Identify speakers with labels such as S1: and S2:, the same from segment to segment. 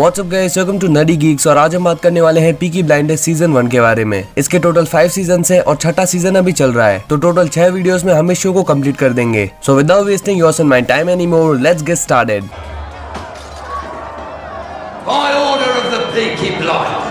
S1: WhatsApp guys, welcome to Nerdy Geeks. और आज हम बात करने वाले हैं पीकी ब्लाइंडर्स सीजन 1 के बारे में। इसके टोटल 5 सीजन है और छठा सीजन अभी चल रहा है, तो टोटल 6 वीडियोस में हम इस शो को कंप्लीट कर देंगे। So without wasting your my time anymore, let's get started.
S2: By order of the Peaky Blinders.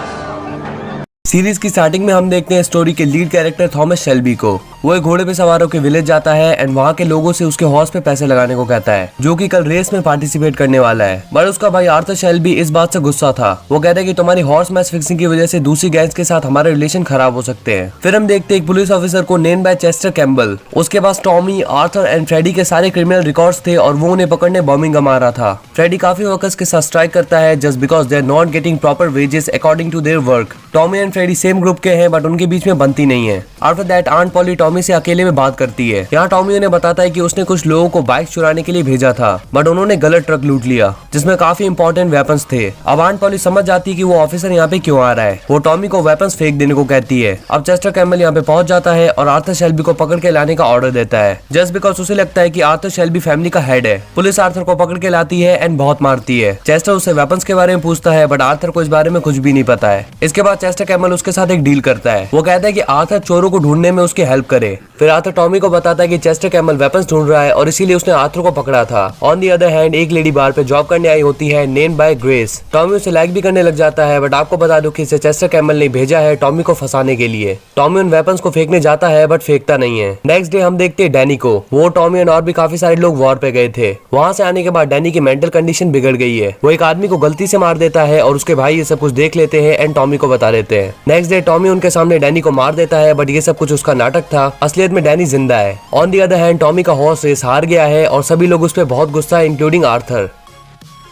S1: Series की स्टार्टिंग में हम देखते हैं स्टोरी के लीड कैरेक्टर थॉमस शेल्बी को। वो एक घोड़े पे सवार होकर विलेज जाता है एंड वहाँ के लोगों से उसके हॉर्स पे पैसे लगाने को कहता है, जो कि कल रेस में पार्टिसिपेट करने वाला है। बट उसका भाई आर्थर शेल्बी इस बात से गुस्सा था। वो कहता है कि तुम्हारी हॉर्स मैच फिक्सिंग की वजह से दूसरी गैंग्स के साथ हमारे रिलेशन खराब हो सकते हैं। फिर हम देखते हैं एक पुलिस ऑफिसर को नेम बाय चेस्टर कैम्बल। उसके पास टॉमी, आर्थर एंड फ्रेडी के सारे क्रिमिनल रिकॉर्ड्स थे और वो उन्हें पकड़ने बर्मिंघम आ रहा था। फ्रेडी काफी वर्कर्स के साथ स्ट्राइक करता है just because they are not getting proper wages according to their work. Tommy and Freddie same group के हैं बट उनके बीच में बनती नहीं है। After that aunt Polly Tommy से अकेले में बात करती है। यहाँ टॉमी उन्हें बताता है कि उसने कुछ लोगों को बाइक चुराने के लिए भेजा था बट उन्होंने गलत ट्रक लूट लिया जिसमें काफी इंपॉर्टेंट वेपन्स थे। अब आंट पॉली समझ जाती है कि वो ऑफिसर यहाँ पे क्यों आ रहा है। वो टॉमी को वेपन्स फेंक देने को कहती है। अब चेस्टर कैम्बल यहाँ पे पहुंच जाता है और आर्थर शेल्बी को पकड़ के लाने का ऑर्डर देता है जस्ट बिकॉज उसे लगता है कि आर्थर शेल्बी फैमिली का हेड है। पुलिस आर्थर को पकड़ के लाती है एंड बहुत मारती है। चेस्टर उससे वेपन्स के बारे में पूछता है बट आर्थर को इस बारे में कुछ भी नहीं पता है। इसके बाद चेस्टर कैम्बल उसके साथ एक डील करता है। वो कहता है कि आर्थर चोरों को ढूंढने में उसकी हेल्प करे। फिर आर्थर टॉमी को बताता है कि चेस्टर कैम्बल वेपन्स ढूंढ रहा है और इसीलिए उसने आर्थर को पकड़ा था। ऑन दी अदर हैंड एक लेडी बार पे जॉब करने आई होती है नेम बाय ग्रेस। टॉमी उसे लाइक भी करने लग जाता है बट आपको बता दो कि इसे चेस्टर कैम्बल ने भेजा है टॉमी को फंसाने के लिए। टॉमी उन वेपन्स को फेंकने जाता है बट फेंकता नहीं है। नेक्स्ट डे हम देखते हैं डैनी को। वो, टॉमी और भी काफी सारे लोग वॉर पे गए थे। वहाँ से आने के बाद डैनी की मेंटल कंडीशन बिगड़ गई है। वो एक आदमी को गलती से मार देता है और उसके भाई ये सब कुछ देख लेते हैं एंड टॉमी को बता देते हैं। नेक्स्ट डे टॉमी उनके सामने डैनी को मार देता है बट ये सब कुछ उसका नाटक था। असलियत में डैनी जिंदा है। On the other hand Tommy का हॉर्स रेस हार गया है और सभी लोग उस पर बहुत गुस्सा है including Arthur.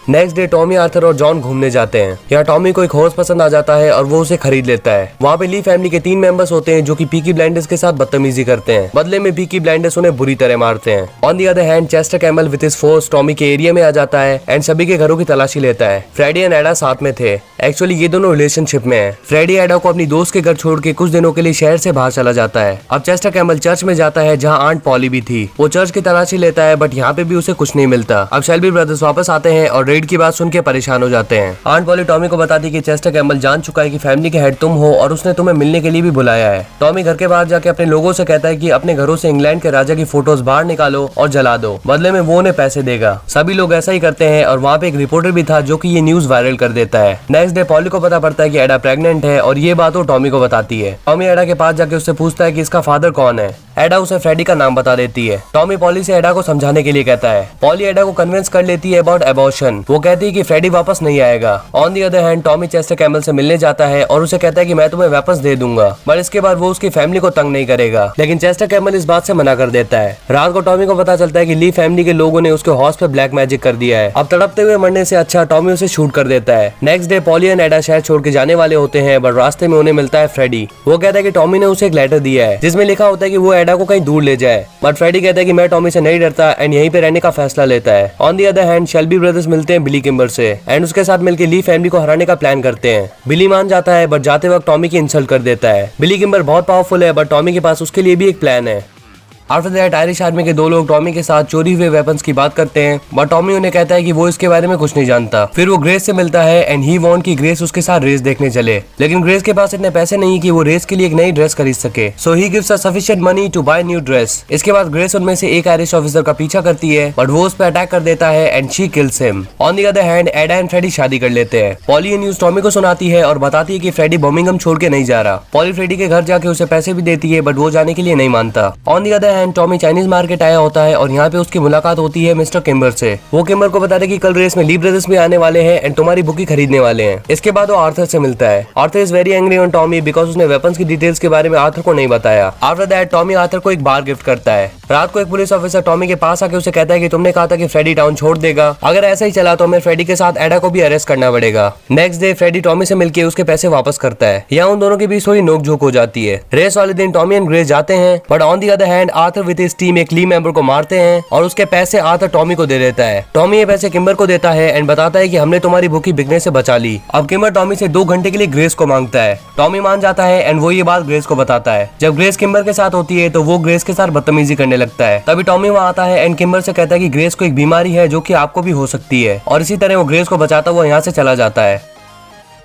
S1: Next day Tommy, Arthur और जॉन घूमने जाते हैं। यहाँ टॉमी को एक हॉर्स पसंद आ जाता है और वो उसे खरीद लेता है। वहाँ पे ली फैमिली के 3 मेंबर्स होते हैं जो कि पीकी ब्लाइंडर्स के साथ बदतमीजी करते हैं। बदले में पीकी ब्लाइंडर्स उन्हें बुरी तरह मारते हैं। On the other hand Chester Campbell with his force Tommy के एरिया में आ जाता है एंड सभी के घरों की तलाशी लेता है। फ्रेडी एंड एडा साथ में थे। एक्चुअली ये दोनों रिलेशनशिप में है। फ्रेडी एडा को अपनी दोस्त के घर छोड़ के कुछ दिनों के लिए शहर से बाहर चला जाता है। अब चेस्टर कैम्बल चर्च में जाता है जहाँ आंट पॉली भी थी। वो चर्च की तलाशी लेता है बट यहाँ पे भी उसे कुछ नहीं मिलता। अब शेल्बी ब्रदर्स वापस आते हैं और रेड की बात सुन के परेशान हो जाते हैं। आंट पॉली टॉमी को बताती है कि चेस्टर कैम्बल जान चुका है कि फैमिली के हेड तुम हो और उसने तुम्हें मिलने के लिए भी बुलाया है। टॉमी घर के बाहर जाके अपने लोगों से कहता है कि अपने घरों से इंग्लैंड के राजा की फोटोज बाहर निकालो और जला दो, बदले में वो उन्हें पैसे देगा। सभी लोग ऐसा ही करते हैं और वहाँ पे एक रिपोर्टर भी था जो कि ये न्यूज वायरल कर देता है। नेक्स्ट डे पॉली को पता पड़ता है कि एडा प्रेग्नेंट है और ये बात वो टॉमी को बताती है। टॉमी एडा के पास जाके उससे पूछता है कि इसका फादर कौन है। एडा उसे फ्रेडी का नाम बता देती है। टॉमी पॉली से एडा को समझाने के लिए कहता है। पॉली एडा को कन्विंस कर लेती है अबाउट एबॉर्शन। वो कहती है कि फ्रेडी वापस नहीं आएगा। On the other hand Tommy Chester Campbell से मिलने जाता है और उसे कहता है कि मैं तुम्हें वापस दे दूंगा, बट इसके बाद वो उसकी फैमिली को तंग नहीं करेगा। लेकिन चेस्टर कैम्बल इस बात से मना कर देता है। रात को टॉमी को पता चलता है कि ली फैमिली के लोगों ने उसके हॉर्स पे ब्लैक मैजिक कर दिया है। अब तड़पते हुए मरने से अच्छा टॉमी उसे शूट कर देता है। नेक्स्ट डे पॉली एंड एडा शहर छोड़ के जाने वाले होते हैं बट रास्ते में उन्हें मिलता है फ्रेडी। वो कहता है कि टॉमी ने उसे एक लेटर दिया है जिसमें लिखा होता है कि वो एडा को कहीं दूर ले जाए, बट फ्रेडी कहता है कि मैं टॉमी से नहीं डरता एंड यहीं पे रहने का फैसला लेता है। On the other hand Shelby brothers मिलते हैं बिली किम्बर से एंड उसके साथ मिलकर ली फैमिली को हराने का प्लान करते हैं। बिली मान जाता है बट जाते वक्त टॉमी की इंसल्ट कर देता है। बिली किम्बर बहुत पावरफुल है बट टॉमी के पास उसके लिए भी एक प्लान है। आफ्टर दैट आयरिश आर्मी के 2 लोग टॉमी के साथ चोरी हुए वेपन्स की बात करते हैं बट टॉमी उन्हें कहता है कि वो इसके बारे में कुछ नहीं जानता। फिर वो ग्रेस से मिलता है एंड ही वांट कि ग्रेस उसके साथ रेस देखने चले, लेकिन ग्रेस के पास इतने पैसे नहीं कि वो रेस के लिए एक नई ड्रेस खरीद सके। So he gives her sufficient money to buy new dress. इसके बाद ग्रेस उनमें से एक आयरिश ऑफिसर का पीछा करती है बट वो उस पर अटैक कर देता है and she kills him. On the other hand एडा एंड फ्रेडी शादी कर लेते हैं। पॉली ये न्यूज टॉमी को सुनाती है और बताती है कि फ्रेडी बर्मिंघम छोड़ के नहीं जा रहा। पॉली फ्रेडी के घर जाके उसे पैसे भी देती है बट वो जाने के लिए नहीं मानता। On the other hand Tommy Chinese market आया होता है और यहाँ पे उसकी मुलाकात होती है मिस्टर किम्बर से। वो किम्बर को बताता है कि कल रेस में ली ब्रदर्स भी आने वाले हैं एंड तुम्हारी बुकी खरीदने वाले हैं। इसके बाद वो आर्थर से मिलता है। Arthur is very angry on Tommy because उसने वेपन्स की डिटेल्स के बारे में आर्थर को नहीं बताया। आफ्टर दैट टॉमी आर्थर को एक बार गिफ्ट करता है। रात को एक पुलिस ऑफिसर टॉमी के पास आके उसे कहता है कि तुमने कहा था कि फ्रेडी टाउन छोड़ देगा, अगर ऐसा ही चला तो हमें फ्रेडी के साथ एडा को भी अरेस्ट करना पड़ेगा। नेक्स्ट डे फ्रेडी टॉमी से मिलकर उसके पैसे वापस करता है। यहाँ उन दोनों के बीच थोड़ी नोकझोंक हो जाती है। रेस वाले दिन टॉमी एंड ग्रेस जाते हैं but on the other hand Arthur with his team एक ली मेंबर को मारते हैं और उसके पैसे आर्थर टॉमी को दे देता है। टॉमी ये पैसे किम्बर को देता है एंड बताता है कि हमने तुम्हारी भूखी बिकने से बचा ली। अब किम्बर टॉमी से 2 घंटे के लिए ग्रेस को मांगता है। टॉमी मान जाता है एंड वो ये बात ग्रेस को बताता है। जब ग्रेस किम्बर के साथ होती है तो वो ग्रेस के साथ बदतमीजी करने लगता है। तभी टॉमी वहाँ आता है एंड किम्बर से कहता है कि ग्रेस को एक बीमारी है जो कि आपको भी हो सकती है, और इसी तरह वो ग्रेस को बचाता हुआ यहाँ से चला जाता है।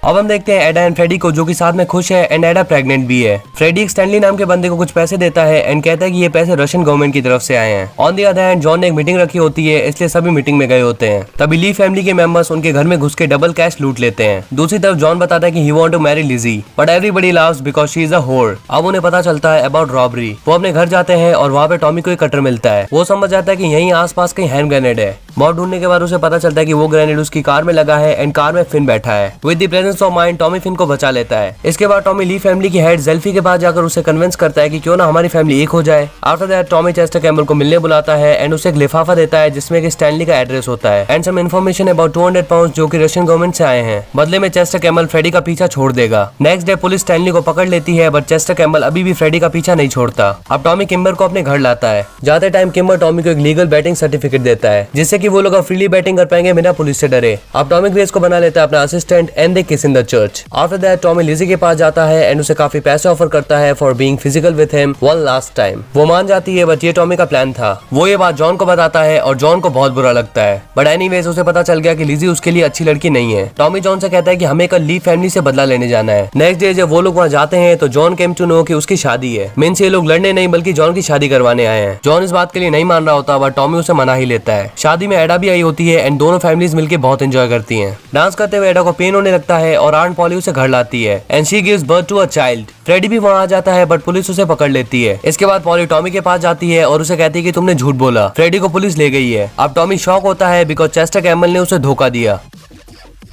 S1: अब हम देखते हैं एडा एंड फ्रेडी को, जो कि साथ में खुश है एंड एडा प्रेग्नेंट भी है। फ्रेडी एक स्टैनली नाम के बंदे को कुछ पैसे देता है एंड कहता है कि ये पैसे रशियन गवर्नमेंट की तरफ से आए हैं। On the other hand John ने एक मीटिंग रखी होती है, इसलिए सभी मीटिंग में गए होते हैं। तभी ली फैमिली के मेंबर्स उनके घर में घुस के डबल कैश लूट लेते हैं। दूसरी तरफ जॉन बताता है कि he want to marry Lizzie but everybody loves because she is a whore. अब उन्हें पता चलता है अबाउट रॉबरी। वो अपने घर जाते हैं और वहाँ पे टॉमी को एक कटर मिलता है। वो समझ जाता है कि यहीं आसपास कहीं हैंड ग्रेनेड है। बहुत ढूंढने के बाद उसे पता चलता है कि वो ग्रेनेड उसकी कार में लगा है एंड कार में फिन बैठा है। With the presence of mind Tommy Finn को बचा लेता है। इसके बाद टॉमी ली फैमिली की हेड जेल्फी के पास जाकर उसे कन्विंस करता है कि क्यों ना हमारी फैमिली एक हो जाए। After that Tommy Chester Campbell को मिलने बुलाता है एंड उसे एक लिफाफा देता है जिसमें एक स्टैनली का एड्रेस होता है and some information about 200 pound जो कि रशियन गवर्नमेंट से आए हैं। बदले में चेस्टर कैम्बल फ्रेडी का पीछा छोड़ देगा। नेक्स्ट डे पुलिस स्टैनली को पकड़ लेती है बट चेस्टर कैम्बल अभी भी फ्रेडी का पीछा नहीं छोड़ता। अब टॉमी किम्बर को अपने घर लाता है। जाते टाइम किम्बर टॉमी को एक लीगल बैटिंग सर्टिफिकेट देता है जिससे कि वो लोग फ्रीली बैटिंग कर पाएंगे बिना पुलिस से डरे। अब टॉमी ग्रेस को बना लेता है अपना assistant and they kiss in the church. After that Tommy Lizzie के पास जाता है एंड उसे काफी पैसे ऑफर करता है for being physical with him one last time. वो मान जाती है बट ये टॉमी का प्लान था। वो ये बात जॉन को बताता है और जॉन को बहुत बुरा लगता है बट एनीवेज उसे पता चल गया कि लिजी उसके लिए अच्छी लड़की नहीं है। टॉमी जॉन से कहता है कि हमें कल ली फैमिली से बदला लेने जाना है। नेक्स्ट डे जब वो लोग वहाँ जाते हैं तो जॉन केम टू नो कि उसकी शादी है। मींस ये लोग लड़ने नहीं बल्कि जॉन की शादी करवाने आए हैं। जॉन इस बात के लिए नहीं मान रहा होता बट टॉमी उसे मना ही लेता है। शादी में एडा भी आई होती है एंड दोनों फैमिलीज मिलकर बहुत एंजॉय करती हैं। डांस करते हुए एडा को पेन होने लगता है और आंट पॉली उसे घर लाती है and she gives birth to a child. Freddie भी वहाँ आ जाता है बट पुलिस उसे पकड़ लेती है। इसके बाद पॉली टॉमी के पास जाती है और उसे कहती है कि तुमने झूठ बोला। फ्रेडी को पुलिस ले गई है। अब टॉमी शॉक होता है बिकॉज चेस्टर कैम्बल ने उसे धोखा दिया।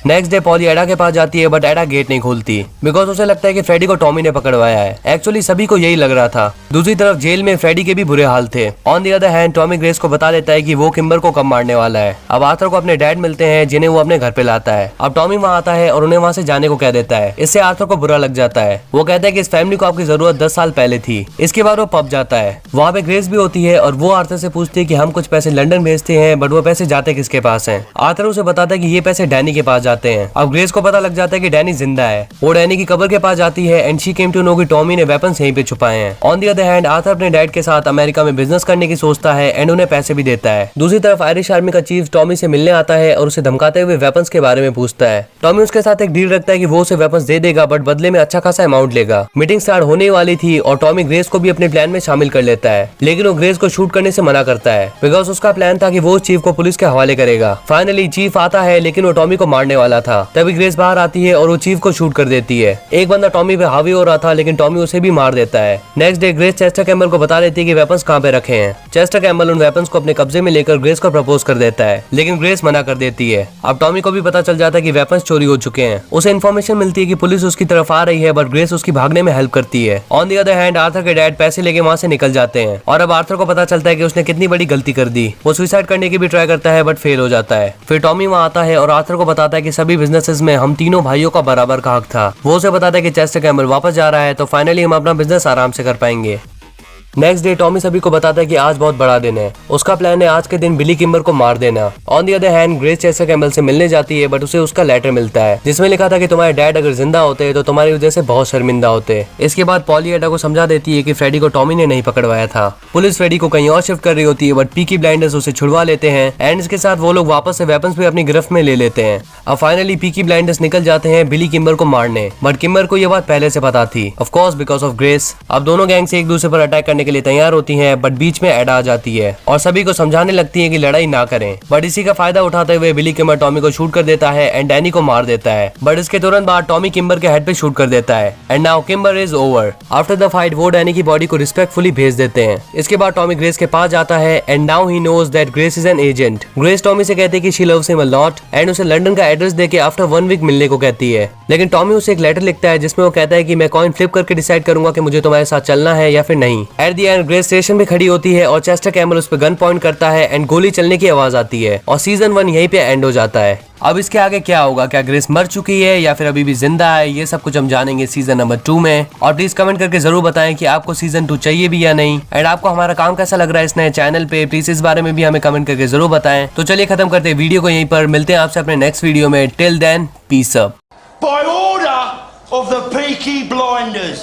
S1: नेक्स्ट डे पॉली एडा के पास जाती है बट एडा गेट नहीं खोलती बिकॉज उसे लगता है कि फ्रेडी को टॉमी ने पकड़वाया है। एक्चुअली सभी को यही लग रहा था। दूसरी तरफ जेल में फ्रेडी के भी बुरे हाल थे। On the other hand Tommy grace को बता देता है कि वो किम्बर को कब मारने वाला है। अब आर्थर को अपने डैड मिलते हैं जिन्हें वो अपने घर पे लाता है। अब टॉमी वहाँ आता है और उन्हें वहाँ से जाने को कह देता है। इससे आर्थर को बुरा लग जाता है। वो कहता है कि इस फैमिली को आपकी जरूरत 10 साल पहले थी। इसके बाद वो पब जाता है। वहाँ पे ग्रेस भी होती है और वो आर्थर से पूछती है कि हम कुछ पैसे लंदन भेजते हैं बट वो पैसे जाते किसके पास हैं। आर्थर उसे बताता है कि ये पैसे डैनी के पास जाते हैं। अब ग्रेस को पता लग जाता है कि डैनी जिंदा है। वो डैनी की कब्र के पास जाती है and she came to know कि टॉमी ने वेपन्स यहीं पे छुपाए हैं। On the other hand Arthur अपने डैड के साथ अमेरिका में बिजनेस करने की सोचता है एंड उन्हें पैसे भी देता है। दूसरी तरफ आयरिश आर्मी का चीफ टॉमी से मिलने आता है और उसे धमकाते हुए वेपन्स के बारे में पूछता है। टॉमी उसके साथ एक डील रखता है कि वो उसे वेपन्स दे देगा बट बदले में अच्छा खासा अमाउंट लेगा। मीटिंग स्टार्ट होने वाली थी और टॉमी ग्रेस को भी अपने प्लान में शामिल कर लेता है लेकिन वो ग्रेस को शूट करने से मना करता है बिकॉज उसका प्लान था कि वो चीफ को पुलिस के हवाले करेगा। फाइनली चीफ आता है लेकिन वो टॉमी को मारने वाला था। तभी ग्रेस बाहर आती है और वो चीफ को शूट कर देती है। एक बंदा टॉमी पे हावी हो रहा था लेकिन टॉमी उसे भी मार देता है। Next day grace Chester Campbell को बता देती है कि वेपन्स कहाँ पे रखे हैं। चेस्टर कैम्बल उन वेपन्स को अपने कब्जे में लेकर ग्रेस को प्रपोज कर देता है लेकिन ग्रेस मना कर देती है। अब टॉमी को भी पता चल जाता है कि वेपन्स चोरी हो चुके हैं। उसे इन्फॉर्मेशन मिलती है कि पुलिस उसकी तरफ आ रही है बट ग्रेस उसकी भागने में हेल्प करती है। On the other hand Arthur के डैड पैसे लेके वहाँ से निकल जाते हैं और अब आर्थर को पता चलता है कि उसने कितनी बड़ी गलती कर दी। वो सुसाइड करने की भी ट्राई करता है बट फेल हो जाता है। फिर टॉमी वहाँ आता है और आर्थर को बताता है कि सभी बिजनेसेस में हम तीनों भाइयों का बराबर का हक था। वो उसे बताता है कि चेस्टर कैम्बल वापस जा रहा है तो फाइनली हम अपना बिजनेस आराम से कर पाएंगे। नेक्स्ट डे टॉमी सभी को बताता है कि आज बहुत बड़ा दिन है। उसका प्लान है आज के दिन बिली किम्बर को मार देना। On the other hand grace Chester Campbell से मिलने जाती है बट उसे उसका लेटर मिलता है जिसमें लिखा था कि तुम्हारे डैड अगर जिंदा होते तो तुम्हारी वजह से बहुत शर्मिंदा होते। इसके बाद पॉली एडा को समझा देती है कि फ्रेडी को टॉमी ने नहीं पकड़वाया था। पुलिस फ्रेडी को कहीं और शिफ्ट कर रही होती है बट पीकी ब्लाइंडर्स उसे छुड़वा लेते हैं एंड इसके साथ वो लोग वापस से वेपन्स भी अपनी गिरफ्त में ले लेते हैं। अब फाइनली पीकी ब्लाइंडर्स निकल जाते हैं बिली किम्बर को मारने बट किम्बर को यह बात पहले से पता थी, of course because of grace. अब दोनों गैंग से एक दूसरे पर अटैक करने के लिए तैयार होती है बट बीच में एडा आ जाती है और सभी को समझाने लगती है कि लड़ाई ना करें। बट इसी का फायदा उठाते हुए बिली किम्बर टॉमी को शूट कर देता है एंड डैनी को मार देता है बट इसके तुरंत बाद टॉमी किम्बर के हेड पे शूट कर देता है and now Kimber is over. After the fight वो डैनी की बॉडी को रिस्पेक्टफुली भेज देते हैं। इसके बाद टॉमी ग्रेस के पास जाता है and now he knows that Grace is an agent. Grace Tommy से कहती है कि she loves him a lot and उसे लंदन का एड्रेस देके आफ्टर 1 वीक मिलने को कहती है लेकिन टॉमी उसे एक लेटर लिखता है जिसमें वो कहता है कि मैं कॉइन फ्लिप करके डिसाइड करूंगा कि मुझे तुम्हारे साथ चलना है या फिर नहीं। At the end grace station पे खड़ी होती है और चेस्टर कैमल उस पर गन पॉइंट करता है एंड गोली चलने की आवाज आती है और सीजन 1 यहीं पे एंड हो जाता है। अब इसके आगे क्या होगा, क्या ग्रेस मर चुकी है या फिर अभी भी जिंदा है, ये सब कुछ हम जानेंगे सीजन नंबर 2 में। और प्लीज कमेंट करके जरूर बताएं कि आपको सीजन 2 चाहिए भी या नहीं, एंड आपको हमारा काम कैसा लग रहा है इस नए चैनल पे, प्लीज इस बारे में भी हमें कमेंट करके जरूर बताएं। तो चलिए खत्म करते हैं वीडियो को यहीं पर, मिलते हैं आपसे अपने नेक्स्ट वीडियो में। Till then peace up.
S3: By order of the Peaky Blinders.